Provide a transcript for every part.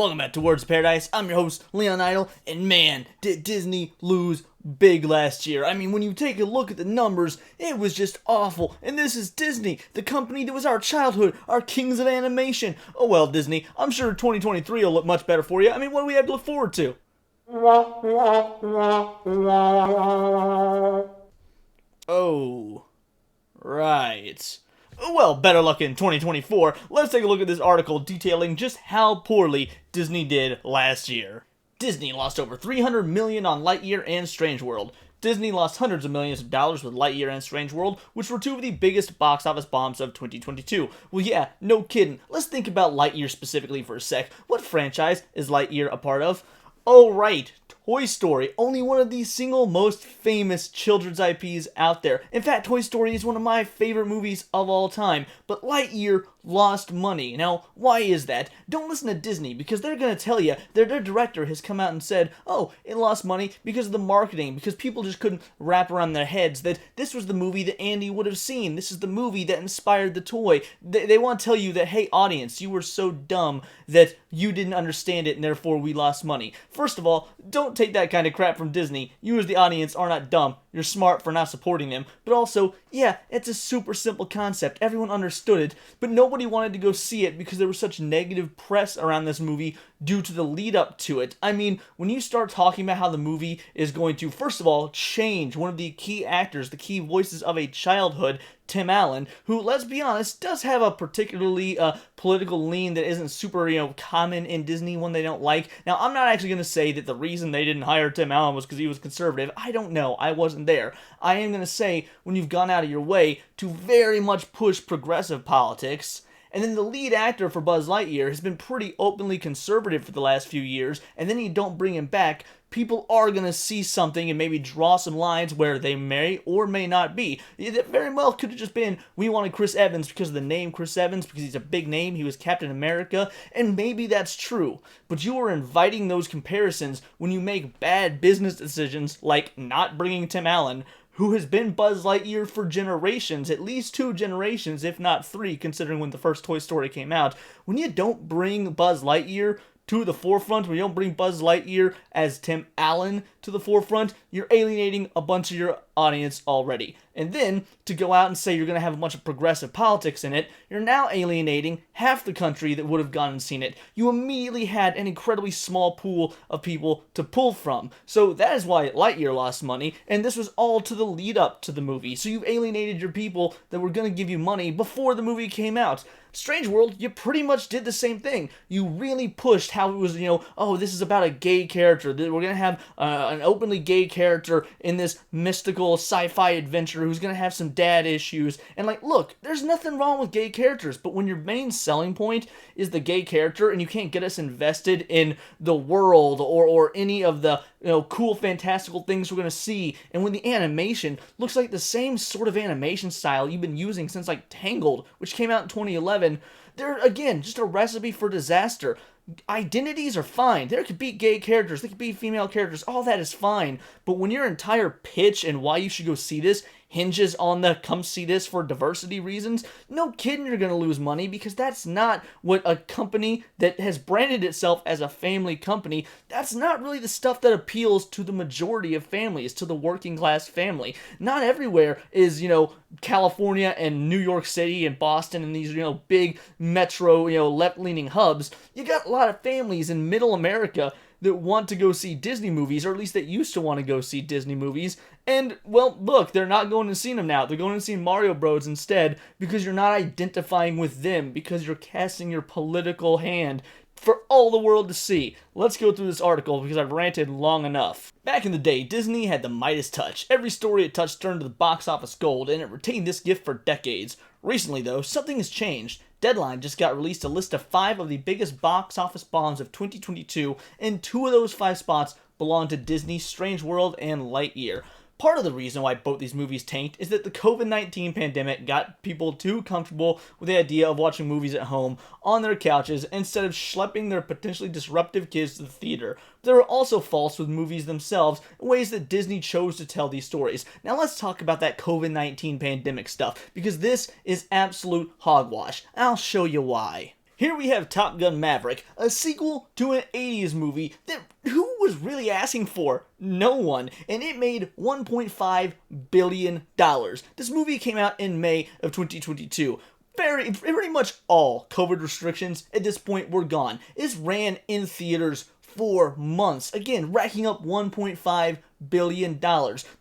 Welcome back to Words of Paradise. I'm your host, Leon Idol, and man, did Disney lose big last year. I mean, when you take a look at the numbers, it was just awful. And this is Disney, the company that was our childhood, our kings of animation. Oh well, Disney, I'm sure 2023 will look much better for you. I mean, what do we have to look forward to? Oh, right. Well, better luck in 2024. Let's take a look at this article detailing just how poorly Disney did last year. Disney lost over $300 million on Lightyear and Strange World. Disney lost hundreds of millions of dollars with Lightyear and Strange World, which were two of the biggest box office bombs of 2022. Well, yeah, no kidding. Let's think about Lightyear specifically for a sec. What franchise is Lightyear a part of? Oh, right, Toy Story, only one of the single most famous children's IPs out there. In fact, Toy Story is one of my favorite movies of all time, but Lightyear lost money. Now, why is that? Don't listen to Disney, because they're going to tell you, their director has come out and said, oh, it lost money because of the marketing, because people just couldn't wrap around their heads that this was the movie that Andy would have seen. This is the movie that inspired the toy. They want to tell you that, hey, audience, you were so dumb that you didn't understand it and therefore we lost money. First of all, don't take that kind of crap from Disney. You as the audience are not dumb. You're smart for not supporting them. But also, yeah, it's a super simple concept. Everyone understood it, but nobody wanted to go see it because there was such negative press around this movie due to the lead up to it. I mean, when you start talking about how the movie is going to, first of all, change one of the key actors, the key voices of a childhood, Tim Allen, who, let's be honest, does have a particularly political lean that isn't super, common in Disney, one they don't like. Now, I'm not actually going to say that the reason they didn't hire Tim Allen was because he was conservative. I don't know. I wasn't there. I am going to say, when you've gone out of your way to very much push progressive politics, and then the lead actor for Buzz Lightyear has been pretty openly conservative for the last few years, and then you don't bring him back, people are going to see something and maybe draw some lines where they may or may not be. That very well could have just been, we wanted Chris Evans because of the name Chris Evans, because he's a big name, he was Captain America, and maybe that's true. But you are inviting those comparisons when you make bad business decisions like not bringing Tim Allen, who has been Buzz Lightyear for generations, at least 2 generations, if not 3, considering when the first Toy Story came out. When you don't bring Buzz Lightyear to the forefront, when you don't bring Buzz Lightyear as Tim Allen to the forefront, you're alienating a bunch of your audience already. And then, to go out and say you're going to have a bunch of progressive politics in it, you're now alienating half the country that would have gone and seen it. You immediately had an incredibly small pool of people to pull from. So that is why Lightyear lost money, and this was all to the lead up to the movie. So you've alienated your people that were going to give you money before the movie came out. Strange World, you pretty much did the same thing. You really pushed how it was, oh, this is about a gay character. We're going to have an openly gay character in this mystical sci-fi adventure who's going to have some dad issues. And look, there's nothing wrong with gay characters, but when your main selling point is the gay character and you can't get us invested in the world or any of the cool fantastical things we're going to see, and when the animation looks like the same sort of animation style you've been using since Tangled, which came out in 2011, they're, again, just a recipe for disaster. Identities are fine. There could be gay characters, there could be female characters, all that is fine. But when your entire pitch and why you should go see this hinges on the come see this for diversity reasons, no kidding you're going to lose money, because that's not what a company that has branded itself as a family company, that's not really the stuff that appeals to the majority of families, to the working class family. Not everywhere is, California and New York City and Boston and these, big metro, left-leaning hubs. You got a lot of families in middle America that want to go see Disney movies, or at least that used to want to go see Disney movies, and, well, look, they're not going to see them now. They're going to see Mario Bros. Instead, because you're not identifying with them, because you're casting your political hand for all the world to see. Let's go through this article, because I've ranted long enough. Back in the day, Disney had the Midas touch. Every story it touched turned to the box office gold, and it retained this gift for decades. Recently, though, something has changed. Deadline just got released a list of 5 of the biggest box office bombs of 2022, and 2 of those 5 spots belong to Disney, Strange World, and Lightyear. Part of the reason why both these movies tanked is that the COVID-19 pandemic got people too comfortable with the idea of watching movies at home on their couches instead of schlepping their potentially disruptive kids to the theater. There are also faults with movies themselves in ways that Disney chose to tell these stories. Now let's talk about that COVID-19 pandemic stuff, because this is absolute hogwash. I'll show you why. Here we have Top Gun Maverick, a sequel to an 80s movie that who was really asking for? No one. And it made $1.5 billion. This movie came out in May of 2022. Pretty much all COVID restrictions at this point were gone. This ran in theaters for months, again racking up $1.5 billion.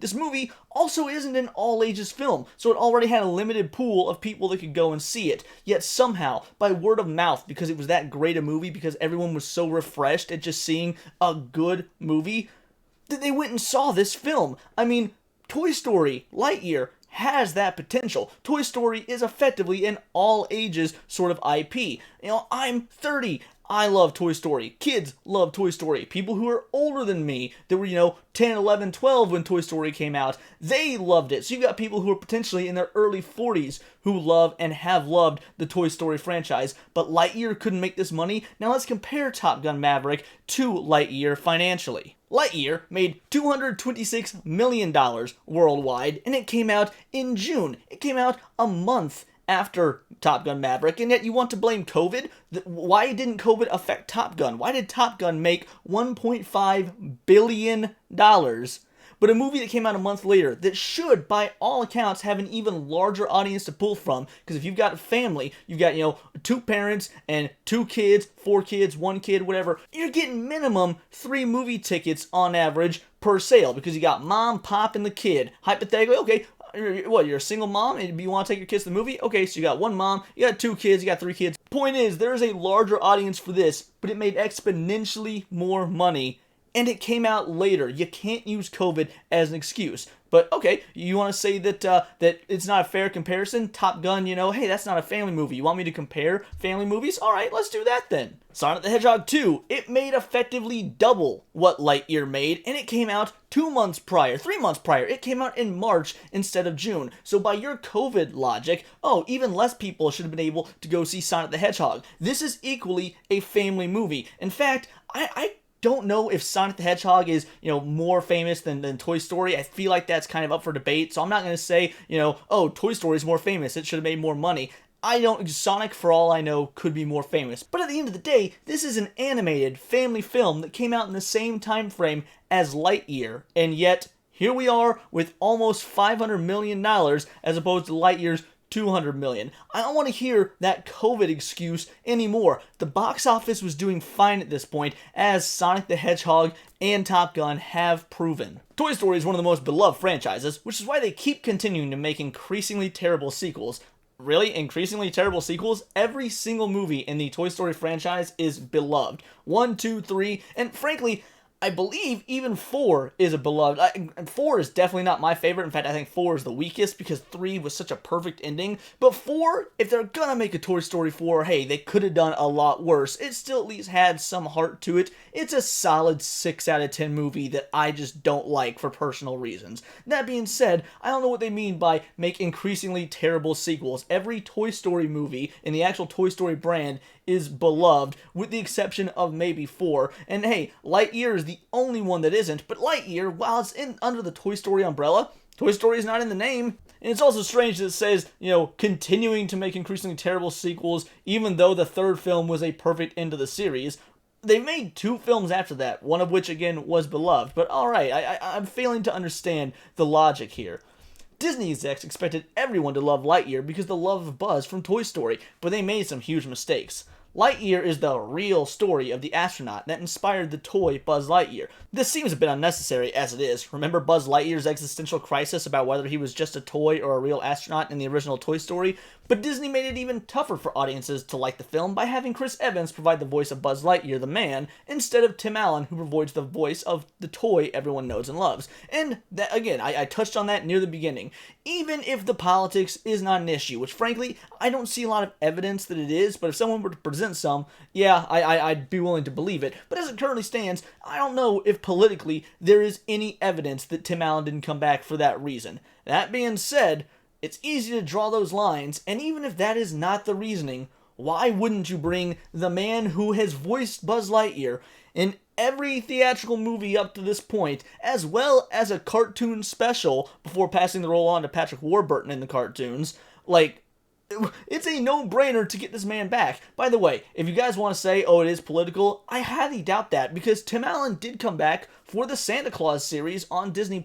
This movie also isn't an all-ages film, so it already had a limited pool of people that could go and see it. Yet somehow, by word of mouth, because it was that great a movie, because everyone was so refreshed at just seeing a good movie, that they went and saw this film. I mean, Toy Story, Lightyear, has that potential. Toy Story is effectively an all-ages sort of IP. I'm 30. I love Toy Story. Kids love Toy Story. People who are older than me, that were, 10, 11, 12 when Toy Story came out, they loved it. So you've got people who are potentially in their early 40s who love and have loved the Toy Story franchise, but Lightyear couldn't make this money. Now let's compare Top Gun Maverick to Lightyear financially. Lightyear made $226 million worldwide, and it came out in June. It came out a month after Top Gun Maverick, and yet you want to blame COVID? Why didn't COVID affect Top Gun? Why did Top Gun make $1.5 billion? But a movie that came out a month later that should, by all accounts, have an even larger audience to pull from, because if you've got a family, you've got, 2 parents and 2 kids, 4 kids, 1 kid, whatever, you're getting minimum 3 movie tickets on average per sale, because you got mom, pop, and the kid. Hypothetically, okay, you're a single mom and you want to take your kids to the movie? Okay, so you got 1 mom, you got 2 kids, you got 3 kids. Point is, there is a larger audience for this, but it made exponentially more money, and it came out later. You can't use COVID as an excuse. But okay, you want to say that that it's not a fair comparison? Top Gun, hey, that's not a family movie. You want me to compare family movies? All right, let's do that then. Sonic the Hedgehog 2, it made effectively double what Lightyear made, and it came out 3 months prior. It came out in March instead of June. So by your COVID logic, even less people should have been able to go see Sonic the Hedgehog. This is equally a family movie. In fact, I don't know if Sonic the Hedgehog is, more famous than Toy Story. I feel like that's kind of up for debate, so I'm not going to say, Toy Story is more famous, it should have made more money. Sonic, for all I know, could be more famous. But at the end of the day, this is an animated family film that came out in the same time frame as Lightyear, and yet here we are with almost $500 million as opposed to Lightyear's $200 million. I don't want to hear that COVID excuse anymore. The box office was doing fine at this point, as Sonic the Hedgehog and Top Gun have proven. Toy Story is one of the most beloved franchises, which is why they keep continuing to make increasingly terrible sequels. Really? Increasingly terrible sequels? Every single movie in the Toy Story franchise is beloved. 1, 2, 3, and frankly, I believe even 4 is a beloved. 4 is definitely not my favorite. In fact, I think 4 is the weakest because 3 was such a perfect ending. But 4, if they're gonna make a Toy Story 4, hey, they could have done a lot worse. It still at least had some heart to it. It's a solid 6 out of 10 movie that I just don't like for personal reasons. That being said, I don't know what they mean by make increasingly terrible sequels. Every Toy Story movie in the actual Toy Story brand is beloved, with the exception of maybe 4. And hey, Lightyear is the only one that isn't, but Lightyear, while it's under the Toy Story umbrella, Toy Story is not in the name. And it's also strange that it says, continuing to make increasingly terrible sequels, even though the 3rd film was a perfect end to the series. They made 2 films after that, one of which, again, was beloved. But alright, I'm failing to understand the logic here. Disney execs expected everyone to love Lightyear because of the love of Buzz from Toy Story, but they made some huge mistakes. Lightyear is the real story of the astronaut that inspired the toy Buzz Lightyear. This seems a bit unnecessary as it is. Remember Buzz Lightyear's existential crisis about whether he was just a toy or a real astronaut in the original Toy Story? But Disney made it even tougher for audiences to like the film by having Chris Evans provide the voice of Buzz Lightyear, the man, instead of Tim Allen, who provides the voice of the toy everyone knows and loves. And that, again, I touched on that near the beginning. Even if the politics is not an issue, which frankly, I don't see a lot of evidence that it is, but if someone were to present some, yeah, I'd be willing to believe it. But as it currently stands, I don't know if politically there is any evidence that Tim Allen didn't come back for that reason. That being said, it's easy to draw those lines, and even if that is not the reasoning, why wouldn't you bring the man who has voiced Buzz Lightyear in every theatrical movie up to this point, as well as a cartoon special before passing the role on to Patrick Warburton in the cartoons? It's a no-brainer to get this man back. By the way, if you guys want to say, oh, it is political, I highly doubt that, because Tim Allen did come back for the Santa Claus series on Disney+.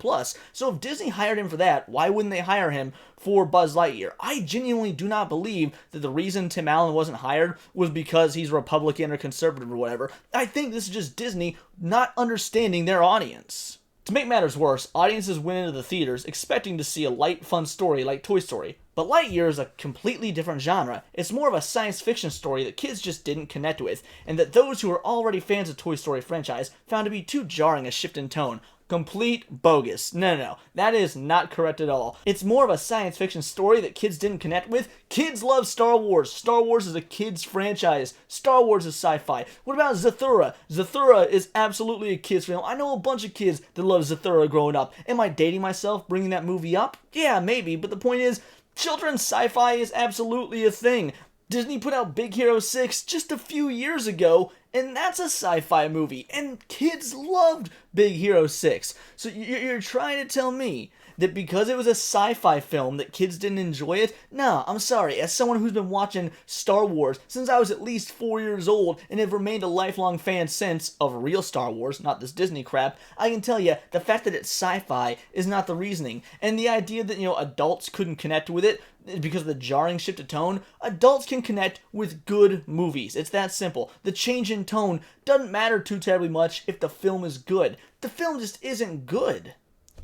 So if Disney hired him for that, why wouldn't they hire him for Buzz Lightyear? I genuinely do not believe that the reason Tim Allen wasn't hired was because he's Republican or conservative or whatever. I think this is just Disney not understanding their audience. To make matters worse, audiences went into the theaters expecting to see a light, fun story like Toy Story. But Lightyear is a completely different genre. It's more of a science fiction story that kids just didn't connect with, and that those who are already fans of Toy Story franchise found to be too jarring a shift in tone. Complete bogus. No. That is not correct at all. It's more of a science fiction story that kids didn't connect with. Kids love Star Wars. Star Wars is a kids franchise. Star Wars is sci-fi. What about Zathura? Zathura is absolutely a kids film. I know a bunch of kids that love Zathura growing up. Am I dating myself bringing that movie up? Yeah, maybe, but the point is, children's sci-fi is absolutely a thing. Disney put out Big Hero 6 just a few years ago, and that's a sci-fi movie, and kids loved Big Hero 6. So you're trying to tell me that because it was a sci-fi film that kids didn't enjoy it? No, I'm sorry. As someone who's been watching Star Wars since I was at least 4 years old and have remained a lifelong fan since of real Star Wars, not this Disney crap, I can tell you the fact that it's sci-fi is not the reasoning. And the idea that, adults couldn't connect with it because of the jarring shift of tone, adults can connect with good movies. It's that simple. The change in tone doesn't matter too terribly much if the film is good. The film just isn't good.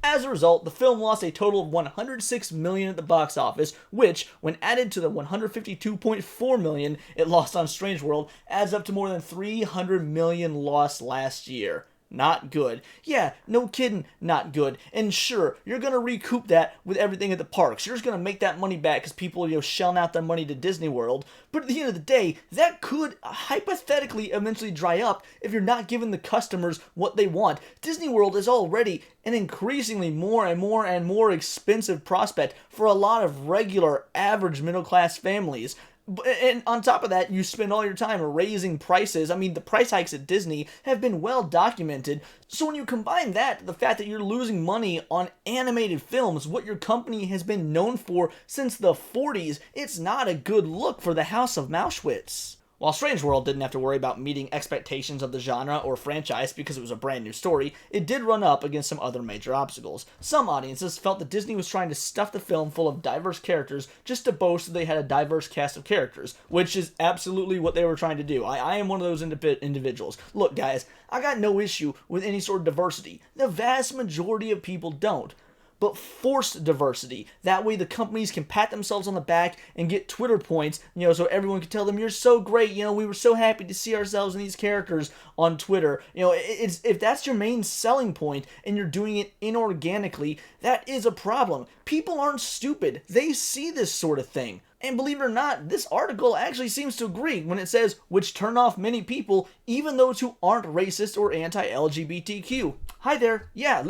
As a result, the film lost a total of $106 million at the box office, which, when added to the $152.4 million it lost on Strange World, adds up to more than $300 million lost last year. Not good. Yeah, no kidding, not good. And sure, you're going to recoup that with everything at the parks. You're just going to make that money back because people, shelling out their money to Disney World. But at the end of the day, that could hypothetically eventually dry up if you're not giving the customers what they want. Disney World is already an increasingly more and more expensive prospect for a lot of regular, average middle-class families. And on top of that, you spend all your time raising prices. I mean, the price hikes at Disney have been well documented. So when you combine that to the fact that you're losing money on animated films, what your company has been known for since the 40s, it's not a good look for the House of Mauschwitz. While Strange World didn't have to worry about meeting expectations of the genre or franchise because it was a brand new story, it did run up against some other major obstacles. Some audiences felt that Disney was trying to stuff the film full of diverse characters just to boast that they had a diverse cast of characters, which is absolutely what they were trying to do. I am one of those individuals. Look, guys, I got no issue with any sort of diversity. The vast majority of people don't. But forced diversity. That way the companies can pat themselves on the back and get Twitter points, so everyone can tell them, you're so great, we were so happy to see ourselves in these characters on Twitter. If that's your main selling point and you're doing it inorganically, that is a problem. People aren't stupid. They see this sort of thing. And believe it or not, this article actually seems to agree when it says, which turn off many people, even those who aren't racist or anti-LGBTQ. Hi there, yeah,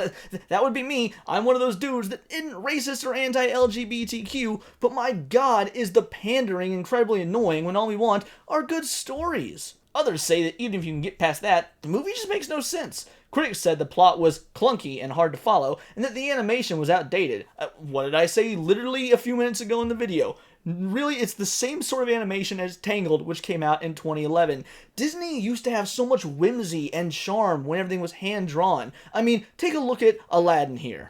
that would be me. I'm one of those dudes that isn't racist or anti-LGBTQ, but my god, is the pandering incredibly annoying when all we want are good stories. Others say that even if you can get past that, the movie just makes no sense. Critics said the plot was clunky and hard to follow, and that the animation was outdated. What did I say literally a few minutes ago in the video? Really, it's the same sort of animation as Tangled, which came out in 2011. Disney used to have so much whimsy and charm when everything was hand-drawn. I mean, take a look at Aladdin here.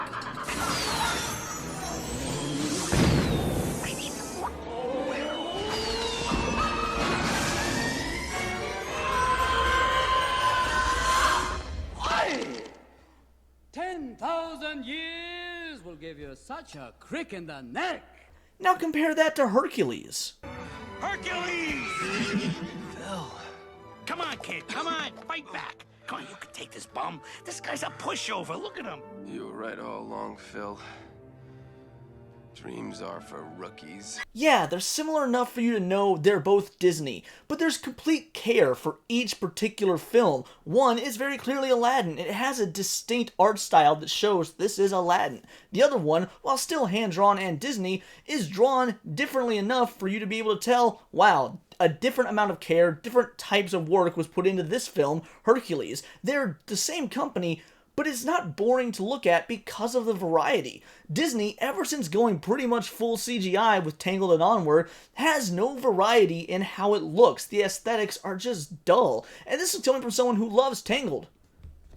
Why? 10,000 years will give you such a crick in the neck. Now compare that to Hercules. Hercules! Phil. Come on, kid. Come on. Fight back. Come on, you can take this bum. This guy's a pushover. Look at him. You were right all along, Phil. Dreams are for rookies. Yeah, they're similar enough for you to know they're both Disney, but there's complete care for each particular film. One is very clearly Aladdin. It has a distinct art style that shows this is Aladdin. The other one, while still hand-drawn and Disney, is drawn differently enough for you to be able to tell, wow, a different amount of care, different types of work was put into this film, Hercules. They're the same company, but it's not boring to look at because of the variety. Disney, ever since going pretty much full CGI with Tangled and Onward, has no variety in how it looks. The aesthetics are just dull. And this is coming from someone who loves Tangled.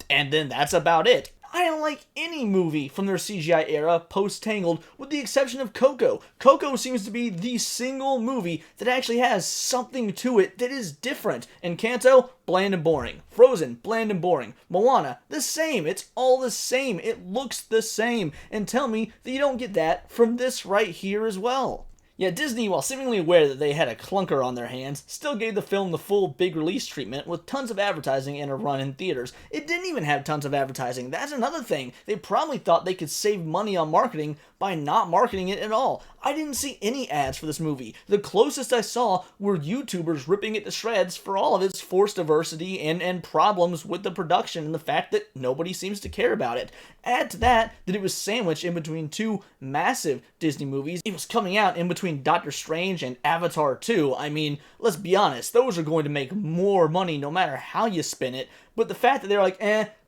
And then that's about it. I don't like any movie from their CGI era post-Tangled with the exception of Coco. Coco seems to be the single movie that actually has something to it that is different. Encanto, bland and boring. Frozen, bland and boring. Moana, the same. It's all the same. It looks the same. And tell me that you don't get that from this right here as well. Yet Disney, while seemingly aware that they had a clunker on their hands, still gave the film the full big release treatment with tons of advertising and a run in theaters. It didn't even have tons of advertising. That's another thing. They probably thought they could save money on marketing by not marketing it at all. I didn't see any ads for this movie. The closest I saw were YouTubers ripping it to shreds for all of its forced diversity and problems with the production and the fact that nobody seems to care about it. Add to that it was sandwiched in between two massive Disney movies. It was coming out in between Doctor Strange and Avatar 2. I mean, let's be honest, those are going to make more money no matter how you spin it, but the fact that they're like,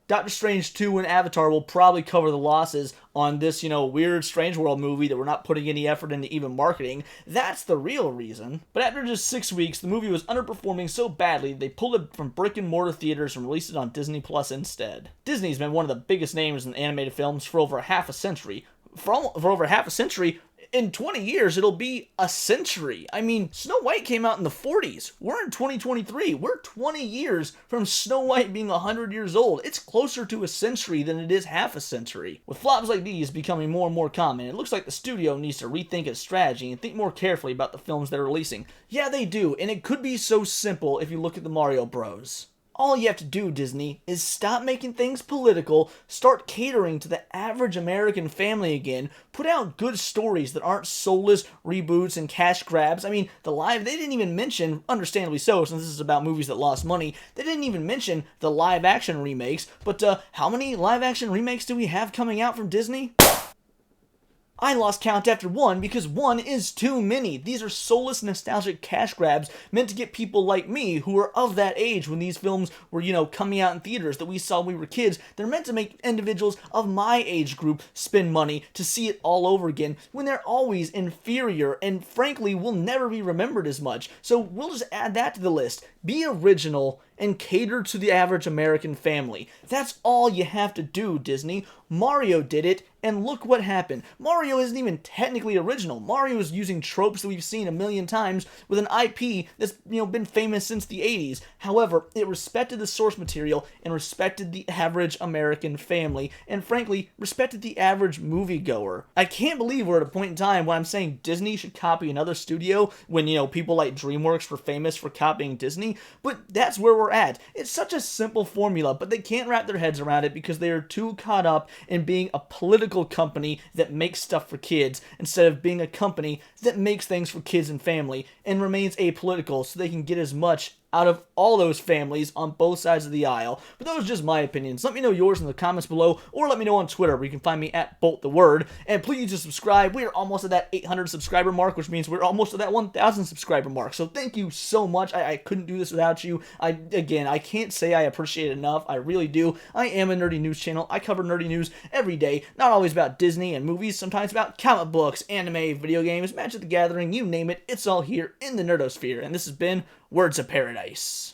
Doctor Strange 2 and Avatar will probably cover the losses on this, weird Strange World movie that we're not putting any effort into even marketing. That's the real reason. But after just 6 weeks, the movie was underperforming so badly they pulled it from brick and mortar theaters and released it on Disney Plus instead. Disney's been one of the biggest names in animated films for over half a century. For over half a century, in 20 years, it'll be a century. I mean, Snow White came out in the 40s. We're in 2023. We're 20 years from Snow White being 100 years old. It's closer to a century than it is half a century. With flops like these becoming more and more common, it looks like the studio needs to rethink its strategy and think more carefully about the films they're releasing. Yeah, they do, and it could be so simple if you look at the Mario Bros. All you have to do, Disney, is stop making things political, start catering to the average American family again, put out good stories that aren't soulless reboots and cash grabs. I mean, they didn't even mention, understandably so, since this is about movies that lost money, they didn't even mention the live-action remakes, but how many live-action remakes do we have coming out from Disney? I lost count after one because one is too many. These are soulless, nostalgic cash grabs meant to get people like me who were of that age when these films were, coming out in theaters that we saw when we were kids. They're meant to make individuals of my age group spend money to see it all over again when they're always inferior and frankly will never be remembered as much. So we'll just add that to the list. Be original and cater to the average American family. That's all you have to do, Disney. Mario did it, and look what happened. Mario isn't even technically original. Mario is using tropes that we've seen a million times with an IP that's, been famous since the 80s. However, it respected the source material and respected the average American family, and frankly, respected the average moviegoer. I can't believe we're at a point in time when I'm saying Disney should copy another studio when, people like DreamWorks were famous for copying Disney, but that's where we're at. It's such a simple formula, but they can't wrap their heads around it because they are too caught up in being a political company that makes stuff for kids instead of being a company that makes things for kids and family and remains apolitical so they can get as much out of all those families on both sides of the aisle. But those are just my opinions. Let me know yours in the comments below, or let me know on Twitter, where you can find me at BoltTheWord. And please just subscribe. We are almost at that 800 subscriber mark, which means we're almost at that 1,000 subscriber mark. So thank you so much. I couldn't do this without you. I can't say I appreciate it enough. I really do. I am a nerdy news channel. I cover nerdy news every day. Not always about Disney and movies, sometimes about comic books, anime, video games, Magic the Gathering, you name it. It's all here in the Nerdosphere. And this has been Words of Paradise.